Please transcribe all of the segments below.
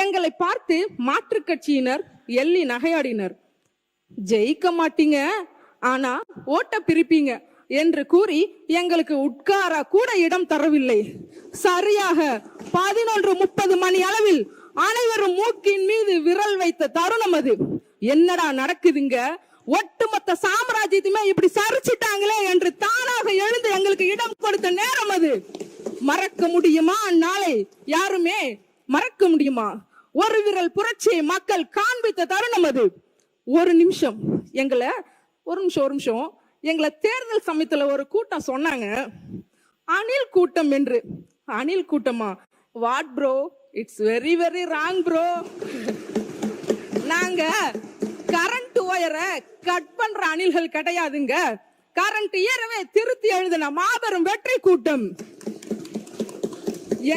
எங்களை பார்த்து மாற்றுக் கட்சியினர் எள்ளி நகையாடினர். ஜெயிக்க மாட்டீங்க, ஆனா ஓட்ட பிரிப்பீங்க என்று கூறி எங்களுக்கு உட்கார கூட இடம் தரவில்லை. சரியாக 11:30 மணி அளவில் அனைவரும் மூக்கின் மீது விரல் வைத்த தருணம் அது. என்னடா நடக்குதுங்க, ஒட்டுமொத்த சாம்ராஜ்யத்தையுமே இப்படி சரிச்சிட்டாங்களே என்று தானாக எழுந்து எங்களுக்கு இடம் கொடுத்த நேரம் அது. மறக்க முடியுமா? நாளை யாருமே மறக்க முடியுமா? ஒரு விரல் புரட்சியை மக்கள் காண்பித்த தருணம் அது. ஒரு நிமிஷம் எங்களை தேர்தல் சமயத்துல ஒரு கூட்டம் சொன்னாங்க, அணில் கூட்டம் என்று. அணில் கூட்டமா? What bro, it's very very wrong bro. நாங்க கரண்ட் ஒயரை கட் பண்ற அணில்கள் கிடையாதுங்க. கரண்ட் ஏறவே திருத்தி எழுதின மாபெரும் வெற்றி கூட்டம்.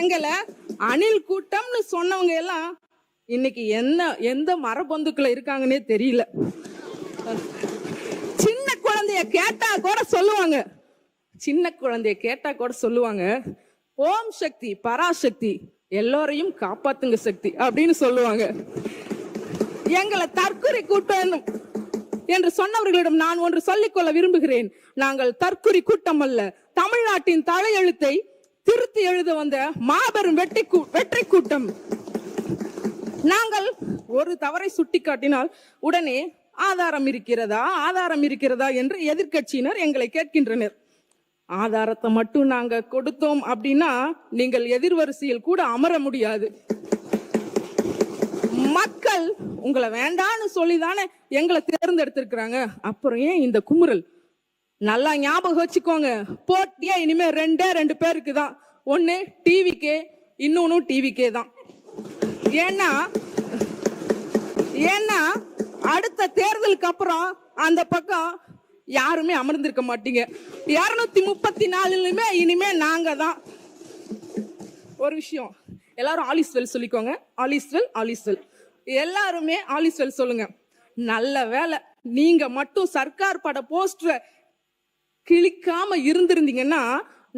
எங்களை அணில் கூட்டம்னு சொன்னவங்க எல்லாம் இன்னைக்கு எந்த மரபொந்துக்குள்ள இருக்காங்கன்னே தெரியல. சின்ன குழந்தைய கேட்டா கூட சொல்லுவாங்க, ஓம் சக்தி பராசக்தி எல்லோரையும் காப்பாத்துங்க சக்தி அப்படின்னு சொல்லுவாங்க. எங்களை தற்குறி கூட்டம் என்று சொன்னவர்களிடம் நான் ஒன்று சொல்லிக்கொள்ள விரும்புகிறேன். நாங்கள் தற்குறி கூட்டம் அல்ல, தமிழ்நாட்டின் தலையெழுத்தை திருத்தி எழுத வந்த மாபெரும் வெற்றி கூட்டம். நாங்கள் ஒரு தவறை சுட்டிக்காட்டினால் உடனே ஆதாரம் இருக்கிறதா என்று எதிர்க்கட்சியினர் எங்களை கேட்கின்றனர். ஆதாரத்தை மட்டும் நாங்க கொடுத்தோம் அப்படின்னா நீங்கள் எதிர்வரிசையில் கூட அமர முடியாது. மக்கள் உங்களை வேண்டான்னு சொல்லிதானே எங்களை தேர்ந்தெடுத்திருக்கிறாங்க. அப்புறம் ஏன் இந்த குமுறல்? நல்லா ஞாபகம் வச்சுக்கோங்க, போட்டியா இனிமே 2 பேருக்கு தான். ஒன்னு டிவிக்கே, இன்னொன்னு டிவிக்கே தான். ஏன்னா அடுத்த தேர்தலுக்கு அப்புறம் அந்த பக்கம் யாருமே அமர்ந்திருக்க மாட்டீங்க. 234 இனிமே நாங்க தான். ஒரு விஷயம், எல்லாரும் ஆலிஸ்வெல் சொல்லிக்கோங்க. ஆலிஸ்வெல் எல்லாருமே ஆலிஸ்வெல் சொல்லுங்க. நல்ல வேலை நீங்க மட்டும் சர்க்கார் பட போஸ்டரை கிழிக்காம இருந்திருந்தீங்கன்னா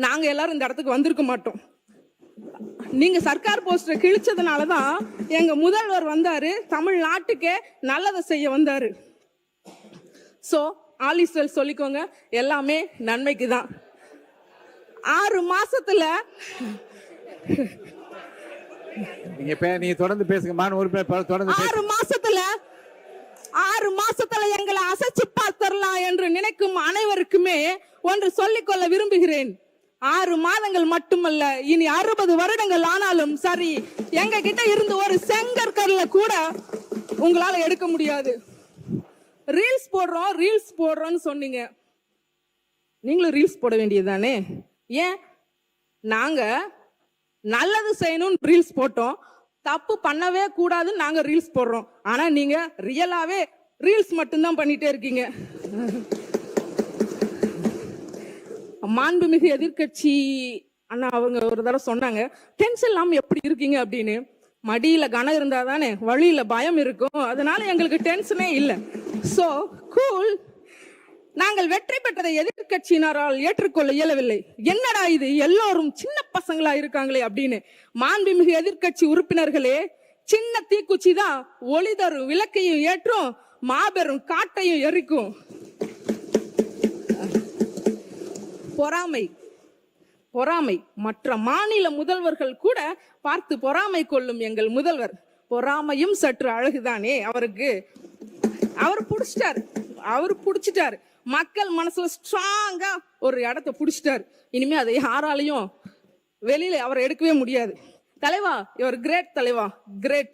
நாங்க எல்லாரும் இந்த இடத்துக்கு வந்திருக்க மாட்டோம். நீங்க சர்க்கார் போஸ்டரை கிழிச்சதுனாலதான் எங்க முதல்வர் வந்தாரு, தமிழ்நாட்டுக்கே நல்லதை செய்ய வந்தாரு. சோ ஆலிஸ்வெல் சொல்லிக்கோங்க, எல்லாமே நன்மைக்கு தான். 6 மாசத்துல நீங்க தொடர்ந்து பேசுங்க. 6 மாசத்துல எங்களை அசைச்சு பார்த்தரலாம் என்று நினைக்கும் அனைவருக்குமே ஒன்று சொல்லிக்கொள்ள விரும்புகிறேன். 6 மாதங்கள் மட்டுமல்ல, இனி 60 வருடங்கள் ஆனாலும் சரி, எங்க கிட்ட இருந்து ஒரு செங்கற்கல்ல கூட உங்களால எடுக்க முடியாது. ரீல்ஸ் போடுறோம்னு சொன்னீங்க, நீங்களும் ரீல்ஸ் போட வேண்டியதுதானே? ஏன் நாங்க நல்லது செய்யணும்னு ரீல்ஸ் போட்டோம், தப்பு பண்ணவே கூடாதுன்னு நாங்க ரீல்ஸ் போடுறோம். ஆனா நீங்க ரியலாவே ரீல்ஸ் மட்டும்தான் பண்ணிட்டே இருக்கீங்க. மாண்புமிகு எதிர்கட்சி அண்ணா அவங்க ஒரு தடவை சொன்னாங்க, டென்ஷன் இல்லாம எப்படி இருக்கீங்க அப்படின்னு. மடியில கனம் இருந்தா தானே வழியில பயம் இருக்கும், அதனால எங்களுக்கு டென்ஷனே இல்லை. So cool. நாங்கள் வெற்றி பெற்றதை எதிர்கட்சியினரால் ஏற்றுக்கொள்ள இயலவில்லை. என்னடா இது, எல்லோரும் சின்ன பசங்களா இருக்காங்களே அப்படின்னு. மாண்புமிகு எதிர்கட்சி உறுப்பினர்களே, சின்ன தீக்குச்சி தான் ஒளி தரும் விளக்கையும் ஏற்றும், மாபெரும் காட்டையும் எரிக்கும். பொறாமை மற்ற மாநில முதல்வர்கள் கூட பார்த்து பொறாமை கொள்ளும் எங்கள் முதல்வர். பொறாமையும் சற்று அழகுதானே அவருக்கு. அவர் புடிச்சிட்டாரு. மக்கள் மனசுல ஸ்ட்ராங்கா ஒரு இடத்தை புடிச்சிட்டாரு. இனிமே அதை யாராலையும் வெளியில அவரை எடுக்கவே முடியாது. தலைவா, இவர் கிரேட் தலைவா, கிரேட்.